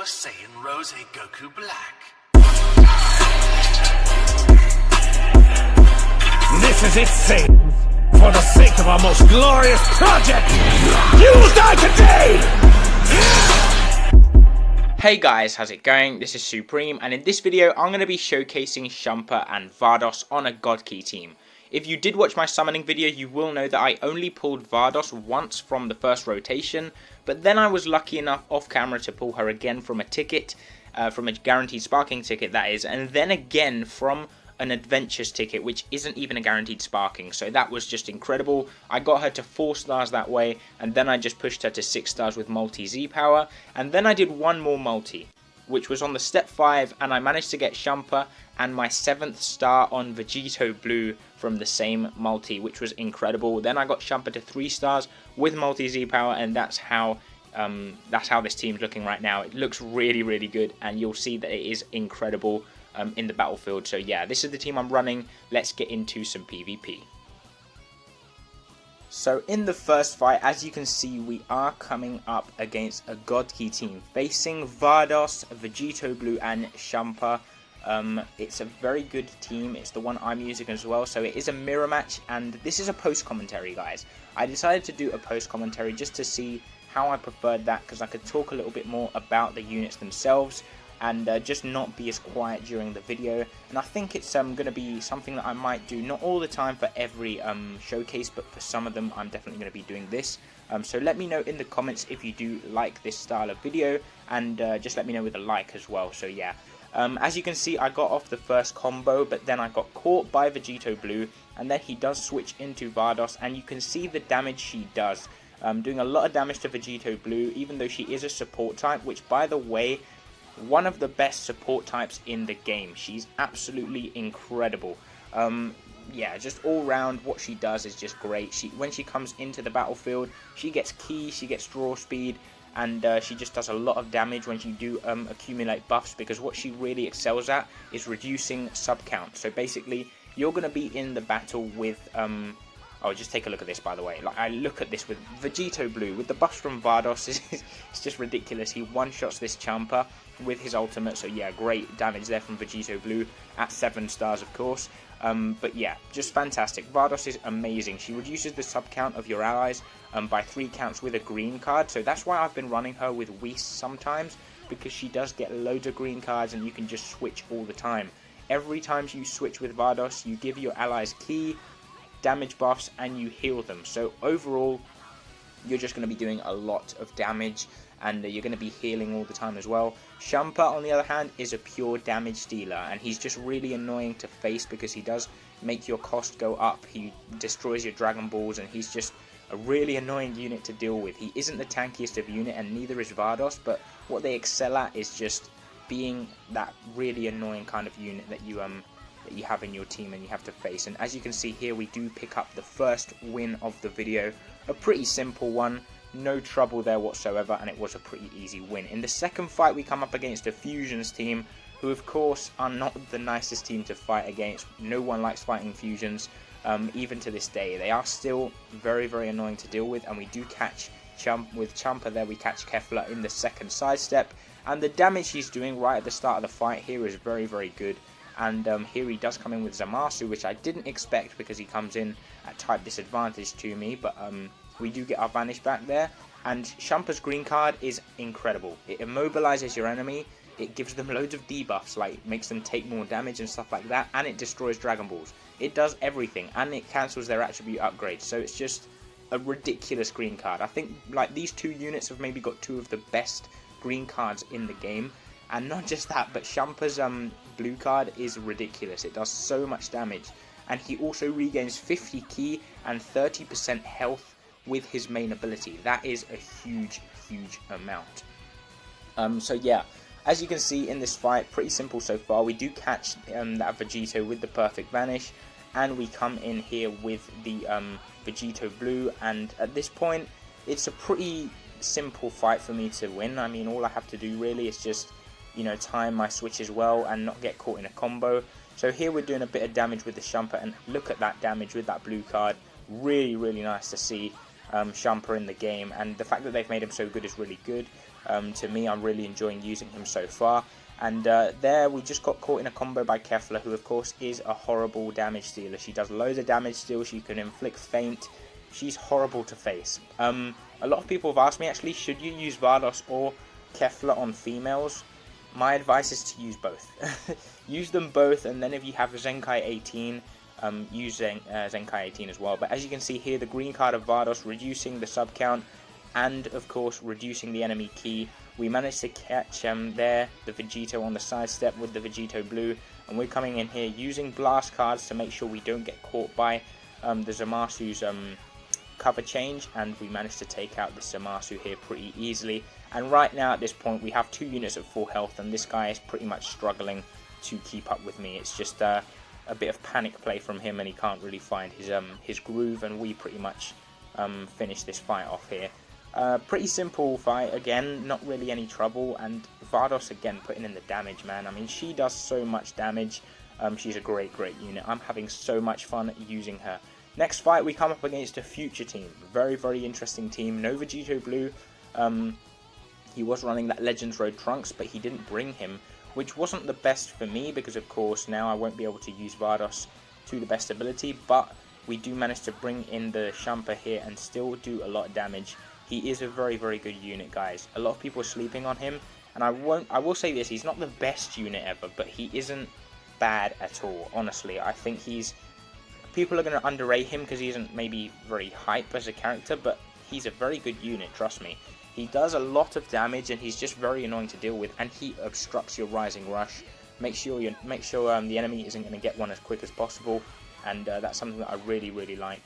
Super Saiyan Rose Goku Black. This is it, Satan. For the sake of our most glorious project, you will die today! Hey guys, how's it going? This is Supreme, and in this video I'm going to be showcasing Champa and Vados on a God Key team. If you did watch my summoning video, you will know that I only pulled Vados once from the first rotation, but then I was lucky enough off camera to pull her again from a ticket, from a guaranteed sparking ticket that is, and then again from an adventures ticket, which isn't even a guaranteed sparking. So that was just incredible. I got her to 4 stars that way, and then I just pushed her to 6 stars with multi Z power, and then I did one more multi, which was on the step 5, and I managed to get Champa and my 7th star on Vegito Blue from the same multi, which was incredible. Then I got Champa to 3 stars with multi Z power, and that's how this team's looking right now. It looks really good, and you'll see that it is incredible in the battlefield. So yeah, this is the team I'm running. Let's get into some PvP. So in the first fight, as you can see, we are coming up against a God Key team facing Vados, Vegito Blue and Champa. It's a very good team. It's the one I'm using as well, so it is a mirror match, and this is a post commentary, guys. I decided to do a post commentary just to see how I preferred that, because I could talk a little bit more about the units themselves and just not be as quiet during the video. And I think it's going to be something that I might do, not all the time for every showcase, but for some of them I'm definitely going to be doing this. So let me know in the comments if you do like this style of video, and just let me know with a like as well. So yeah, as you can see, I got off the first combo, but then I got caught by Vegito Blue, and then he does switch into Vados, and you can see the damage she does. Doing a lot of damage to Vegito Blue, even though she is a support type, which, by the way, one of the best support types in the game. She's absolutely incredible. Yeah, just all round what she does is just great. When she comes into the battlefield, she gets key, she gets draw speed, and she just does a lot of damage when you do accumulate buffs, because what she really excels at is reducing sub count. So basically, you're going to be in the battle with oh, just take a look at this, by the way. Like, I look at this with Vegito Blue, with the buffs from Vados, it's just ridiculous. He one-shots this Champa with his ultimate, so yeah, great damage there from Vegito Blue, at 7 stars, of course. But yeah, just fantastic. Vados is amazing. She reduces the sub count of your allies by 3 counts with a green card, so that's why I've been running her with Whis sometimes, because she does get loads of green cards and you can just switch all the time. Every time you switch with Vados, you give your allies key, damage buffs, and you heal them. So overall, you're just going to be doing a lot of damage, and you're going to be healing all the time as well. Champa, on the other hand, is a pure damage dealer, and he's just really annoying to face because he does make your cost go up. He destroys your Dragon Balls, and he's just a really annoying unit to deal with. He isn't the tankiest of unit, and neither is Vados, but what they excel at is just being that really annoying kind of unit that you have in your team and you have to face. And as you can see here, we do pick up the first win of the video. A pretty simple one, no trouble there whatsoever, and it was a pretty easy win. In the second fight, we come up against a Fusions team, who of course are not the nicest team to fight against. No one likes fighting Fusions, even to this day. They are still very annoying to deal with, and we do catch with Champa there, we catch Kefla in the second sidestep, and the damage he's doing right at the start of the fight here is very good. And here he does come in with Zamasu, which I didn't expect because he comes in at type disadvantage to me, but we do get our Vanish back there. And Champa's green card is incredible. It immobilizes your enemy, it gives them loads of debuffs, like makes them take more damage and stuff like that, and it destroys Dragon Balls. It does everything, and it cancels their attribute upgrades, so it's just a ridiculous green card. I think like these two units have maybe got 2 of the best green cards in the game. And not just that, but Champa's blue card is ridiculous. It does so much damage. And he also regains 50 ki and 30% health with his main ability. That is a huge amount. So yeah, as you can see in this fight, pretty simple so far. We do catch that Vegito with the perfect Vanish. And we come in here with the Vegito Blue. And at this point, it's a pretty simple fight for me to win. I mean, all I have to do really is just, you know, time my switches well and not get caught in a combo. So here we're doing a bit of damage with the Champa, and look at that damage with that blue card. Really nice to see Champa in the game, and the fact that they've made him so good is really good. To me, I'm really enjoying using him so far. And there we just got caught in a combo by Kefla, who of course is a horrible damage dealer. She does loads of damage still, she can inflict feint. She's horrible to face. A lot of people have asked me actually, should you use Vados or Kefla on females? My advice is to use both. Use them both, and then if you have Zenkai 18, use Zenkai 18 as well. But as you can see here, the green card of Vados reducing the sub count and of course reducing the enemy ki. We managed to catch there the Vegito on the sidestep with the Vegito blue, and we're coming in here using blast cards to make sure we don't get caught by the Zamasu's cover change, and we managed to take out the Zamasu here pretty easily. And right now at this point we have 2 units at full health, and this guy is pretty much struggling to keep up with me. It's just a bit of panic play from him, and he can't really find his groove, and we pretty much finish this fight off here. Pretty simple fight again, not really any trouble, and Vados again putting in the damage, man. I mean, she does so much damage. She's a great unit. I'm having so much fun using her. Next fight we come up against a future team, very interesting team. No Vegito blue. He was running that Legends Road Trunks, but he didn't bring him, which wasn't the best for me because of course now I won't be able to use Vados to the best ability, but we do manage to bring in the Champa here and still do a lot of damage. He is a very good unit, guys. A lot of people are sleeping on him, and I will say this, he's not the best unit ever, but he isn't bad at all. Honestly, I think people are going to underrate him because he isn't maybe very hype as a character, but he's a very good unit, trust me. He does a lot of damage, and he's just very annoying to deal with, and he obstructs your Rising Rush. Make sure the enemy isn't going to get one as quick as possible, and that's something that I really like.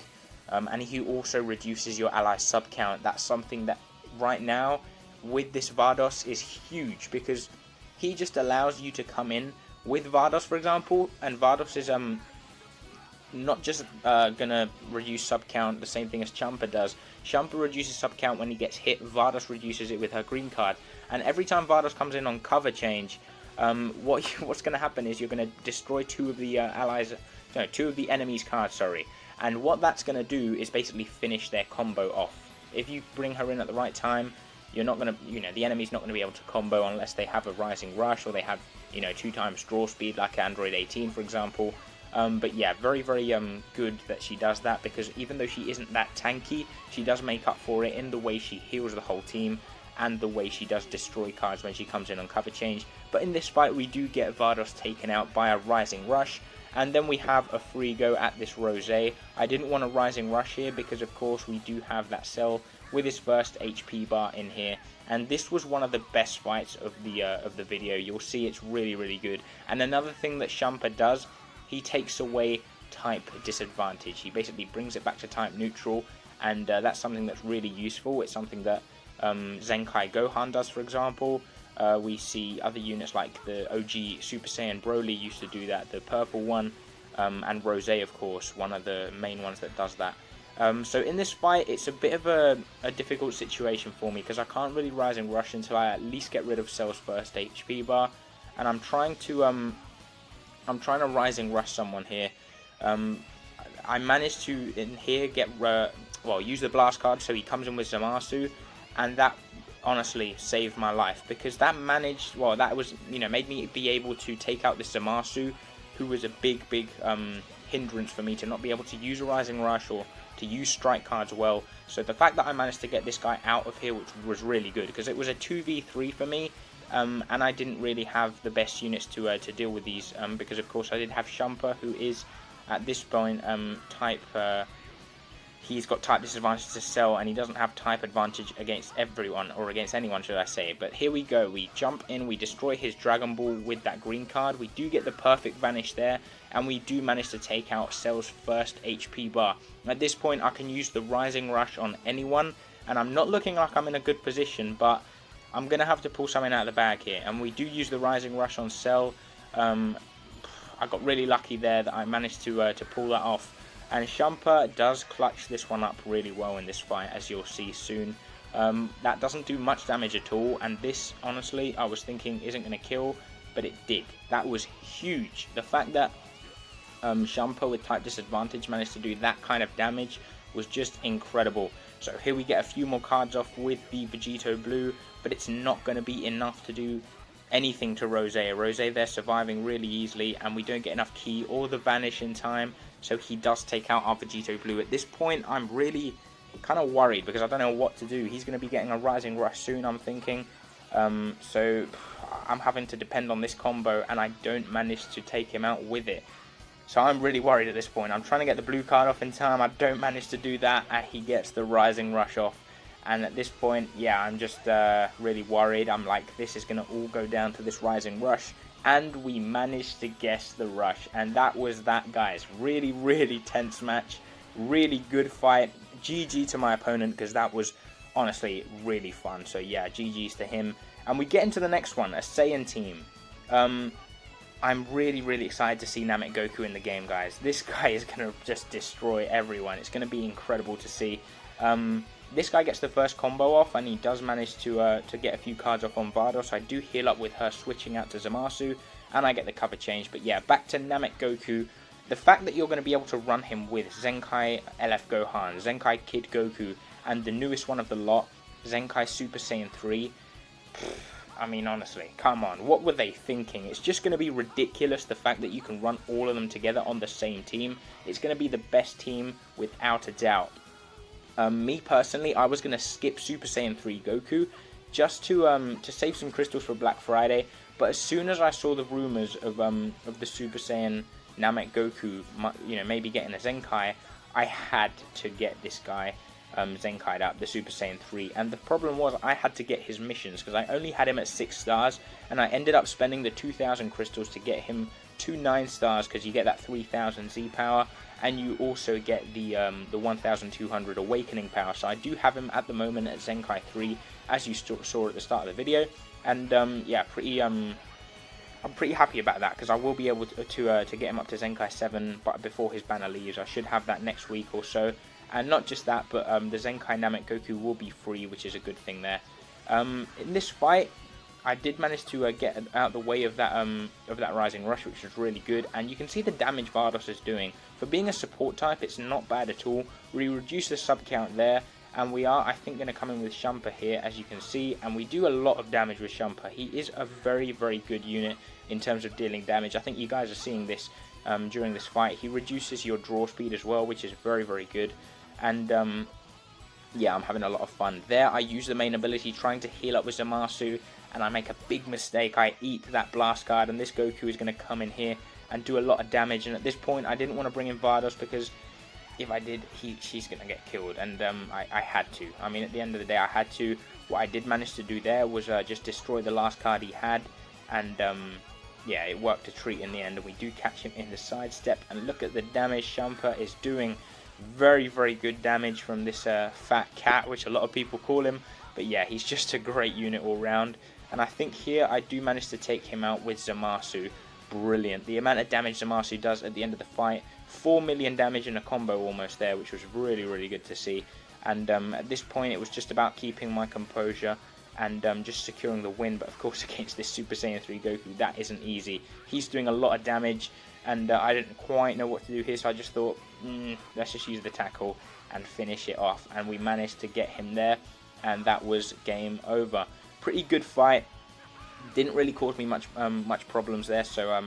And he also reduces your ally sub count. That's something that right now with this Vados is huge, because he just allows you to come in with Vados, for example, and Vados is not just gonna reduce sub count the same thing as Champa does. Champa reduces sub count when he gets hit, Vados reduces it with her green card, and every time Vados comes in on cover change, what's gonna happen is you're gonna destroy 2 of the two of the enemy's cards, sorry. And what that's going to do is basically finish their combo off. If you bring her in at the right time, you're not going to, the enemy's not going to be able to combo unless they have a Rising Rush or they have, 2 times draw speed like Android 18, for example. But yeah, very good that she does that, because even though she isn't that tanky, she does make up for it in the way she heals the whole team and the way she does destroy cards when she comes in on cover change. But in this fight, we do get Vados taken out by a Rising Rush. And then we have a free go at this Rosé. I didn't want a Rising Rush here because of course we do have that Cell with his first HP bar in here. And this was one of the best fights of the video. You'll see it's really good. And another thing that Champa does, he takes away type disadvantage. He basically brings it back to type neutral, and that's something that's really useful. It's something that Zenkai Gohan does, for example. We see other units like the OG Super Saiyan Broly used to do that, the purple one, and Rosé, of course, one of the main ones that does that. So in this fight, it's a bit of a difficult situation for me because I can't really Rising Rush until I at least get rid of Cell's first HP bar, and I'm trying to Rising Rush someone here. I managed to in here get use the blast card, so he comes in with Zamasu, and that honestly saved my life, because that made me be able to take out this Zamasu, who was a big hindrance for me to not be able to use a Rising Rush or to use strike cards well. So the fact that I managed to get this guy out of here, which was really good, because it was a 2v3 for me, and I didn't really have the best units to deal with these, because of course I did have Champa, who is at this point he's got type disadvantage to Cell, and he doesn't have type advantage against everyone, or against anyone, should I say. But here we go, we jump in, we destroy his Dragon Ball with that green card, we do get the perfect vanish there, and we do manage to take out Cell's first HP bar. At this point I can use the Rising Rush on anyone, and I'm not looking like I'm in a good position, but I'm going to have to pull something out of the bag here, and we do use the Rising Rush on Cell. I got really lucky there that I managed to pull that off. And Champa does clutch this one up really well in this fight, as you'll see soon. That doesn't do much damage at all, and this, honestly, I was thinking isn't going to kill, but it did. That was huge. The fact that Champa with type disadvantage managed to do that kind of damage was just incredible. So here we get a few more cards off with the Vegito blue, but it's not going to be enough to do anything to Rose. Rose, they're surviving really easily, and we don't get enough ki or the vanish in time, so he does take out our Vegito Blue. At this point, I'm really kind of worried because I don't know what to do. He's going to be getting a Rising Rush soon, I'm thinking. So I'm having to depend on this combo, and I don't manage to take him out with it. So I'm really worried at this point. I'm trying to get the blue card off in time. I don't manage to do that, and he gets the Rising Rush off. And at this point, yeah, I'm just really worried. I'm like, this is going to all go down to this Rising Rush. And we managed to guess the Rush. And that was that, guys. Really, really tense match. Really good fight. GG to my opponent, because that was honestly really fun. So yeah, GG's to him. And we get into the next one, a Saiyan team. I'm really, really excited to see Namek Goku in the game, guys. This guy is going to just destroy everyone. It's going to be incredible to see. This guy gets the first combo off, and he does manage to get a few cards off on Vados. I do heal up with her switching out to Zamasu, and I get the cover change. But yeah, back to Namek Goku. The fact that you're going to be able to run him with Zenkai LF Gohan, Zenkai Kid Goku, and the newest one of the lot, Zenkai Super Saiyan 3... I mean, honestly, come on, what were they thinking? It's just going to be ridiculous, the fact that you can run all of them together on the same team. It's going to be the best team without a doubt. Me personally, I was going to skip Super Saiyan 3 Goku just to save some crystals for Black Friday. But as soon as I saw the rumors of the Super Saiyan Namek Goku, you know, maybe getting a Zenkai, I had to get this guy Zenkai'd up, the Super Saiyan 3. And the problem was I had to get his missions because I only had him at 6 stars, and I ended up spending the 2,000 crystals to get him to 9 stars because you get that 3,000 Z power, and you also get the 1,200 awakening power. So I do have him at the moment at Zenkai 3, as you saw at the start of the video, and yeah, I'm pretty happy about that because I will be able to get him up to Zenkai 7 but before his banner leaves. I should have that next week or so. And not just that, but the Zenkai Namek Goku will be free, which is a good thing there. In this fight, I did manage to get out the way of that Rising Rush, which was really good. And you can see the damage Vados is doing. For being a support type, it's not bad at all. We reduce the sub count there, and we are, I think, going to come in with Champa here, as you can see. And we do a lot of damage with Champa. He is a very, very good unit in terms of dealing damage. I think you guys are seeing this during this fight. He reduces your draw speed as well, which is very, very good. And yeah, I'm having a lot of fun. There, I use the main ability trying to heal up with Zamasu, and I make a big mistake. I eat that blast card, and this Goku is going to come in here and do a lot of damage. And at this point, I didn't want to bring in Vados because if I did, she's going to get killed. And I had to. I mean, at the end of the day, I had to. What I did manage to do there was just destroy the last card he had. And yeah, it worked a treat in the end. And we do catch him in the sidestep. And look at the damage Champa is doing. Very, very good damage from this fat cat, which a lot of people call him. But yeah, he's just a great unit all round. And I think here I do manage to take him out with Zamasu. Brilliant. The amount of damage Zamasu does at the end of the fight. 4 million damage in a combo almost there, which was really, really good to see. And at this point, it was just about keeping my composure and just securing the win. But of course, against this Super Saiyan 3 Goku, that isn't easy. He's doing a lot of damage. And I didn't quite know what to do here, so I just thought, let's just use the tackle and finish it off. And we managed to get him there, and that was game over. Pretty good fight. Didn't really cause me much problems there, so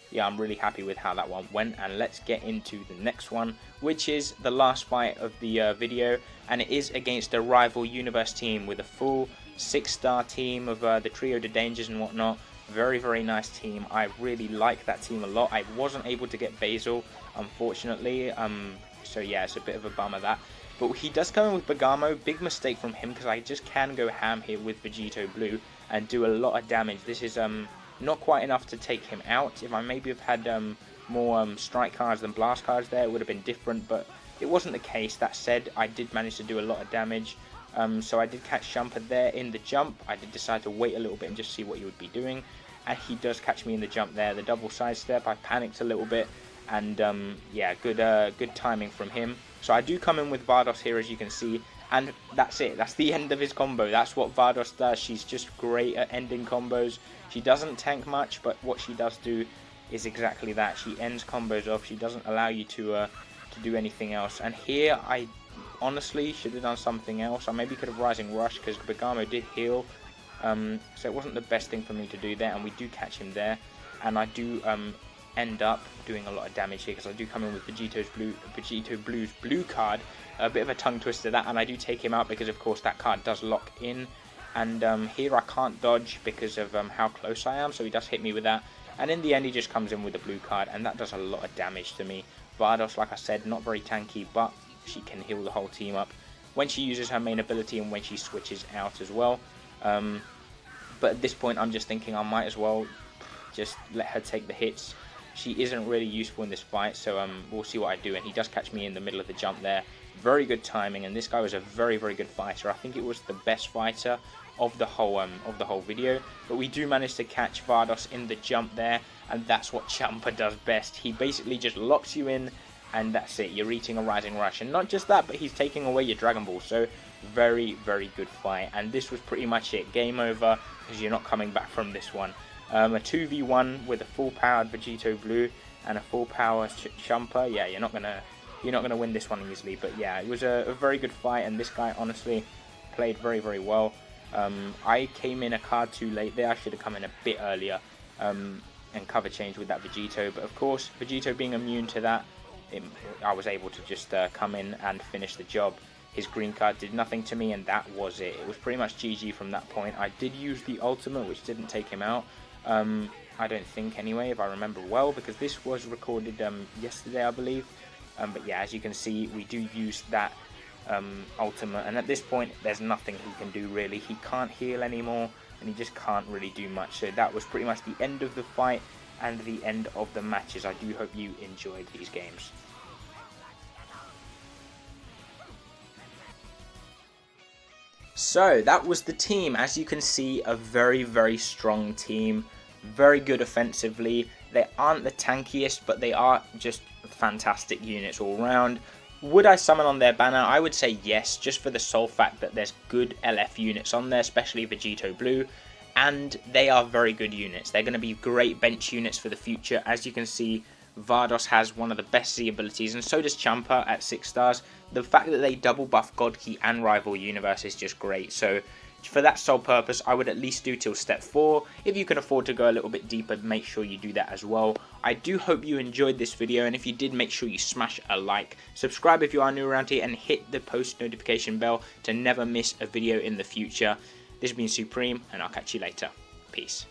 yeah, I'm really happy with how that one went. And let's get into the next one, which is the last fight of the video, and it is against a rival universe team with a full 6-star team of the Trio de Dangers and whatnot. Very, very nice team. I really like that team a lot. I wasn't able to get Basil, unfortunately. So yeah, it's a bit of a bummer that. But he does come in with Bergamo. Big mistake from him because I just can go ham here with Vegito Blue and do a lot of damage. This is not quite enough to take him out. If I maybe have had more strike cards than blast cards there, it would have been different. But it wasn't the case. That said, I did manage to do a lot of damage. So I did catch Champa there in the jump. I did decide to wait a little bit and just see what he would be doing. And he does catch me in the jump there. The double sidestep, I panicked a little bit. And yeah, good timing from him. So I do come in with Vados here, as you can see. And that's it. That's the end of his combo. That's what Vados does. She's just great at ending combos. She doesn't tank much, but what she does do is exactly that. She ends combos off. She doesn't allow you to do anything else. And here, I honestly should have done something else. I maybe could have Rising Rush because Bergamo did heal. So it wasn't the best thing for me to do there, and we do catch him there, and I do end up doing a lot of damage here because I do come in with Vegito Blue's blue card, a bit of a tongue twister that, and I do take him out because of course that card does lock in, and here I can't dodge because of how close I am, so he does hit me with that, and in the end he just comes in with the blue card, and that does a lot of damage to me. Vados, like I said, not very tanky, but she can heal the whole team up when she uses her main ability and when she switches out as well. But at this point I'm just thinking I might as well just let her take the hits. She isn't really useful in this fight, so we'll see what I do. And he does catch me in the middle of the jump there. Very good timing, and this guy was a very, very good fighter. I think it was the best fighter of the whole video. But we do manage to catch Vados in the jump there, and that's what Champa does best. He basically just locks you in, and that's it. You're eating a Rising Rush, and not just that, but he's taking away your Dragon Ball. So very, very good fight, and this was pretty much it. Game over, because you're not coming back from this one. A 2v1 with a full powered Vegito Blue and a full power Champa. Yeah, you're not gonna win this one easily. But yeah, it was a very good fight, and this guy honestly played very, very well. I came in a card too late there. I should have come in a bit earlier and cover change with that Vegito. But of course, Vegito being immune to that, I was able to just come in and finish the job. His green card did nothing to me, and that was it. It was pretty much GG from that point. I did use the ultimate, which didn't take him out. I don't think anyway, if I remember well, because this was recorded yesterday, I believe. But yeah, as you can see, we do use that ultimate, and at this point there's nothing he can do really. He can't heal anymore, and he just can't really do much. So that was pretty much the end of the fight and the end of the matches. I do hope you enjoyed these games. So that was the team. As you can see, a very, very strong team. Very good offensively. They aren't the tankiest, but they are just fantastic units all round. Would I summon on their banner? I would say yes, just for the sole fact that there's good LF units on there, especially Vegito Blue, and they are very good units. They're going to be great bench units for the future. As you can see, Vados has one of the best Z abilities, and so does Champa at 6 stars. The fact that they double buff God Key and Rival Universe is just great. So for that sole purpose, I would at least do till step 4. If you can afford to go a little bit deeper, make sure you do that as well. I do hope you enjoyed this video, and if you did, make sure you smash a like. Subscribe if you are new around here, and hit the post notification bell to never miss a video in the future. This has been Supreme, and I'll catch you later. Peace.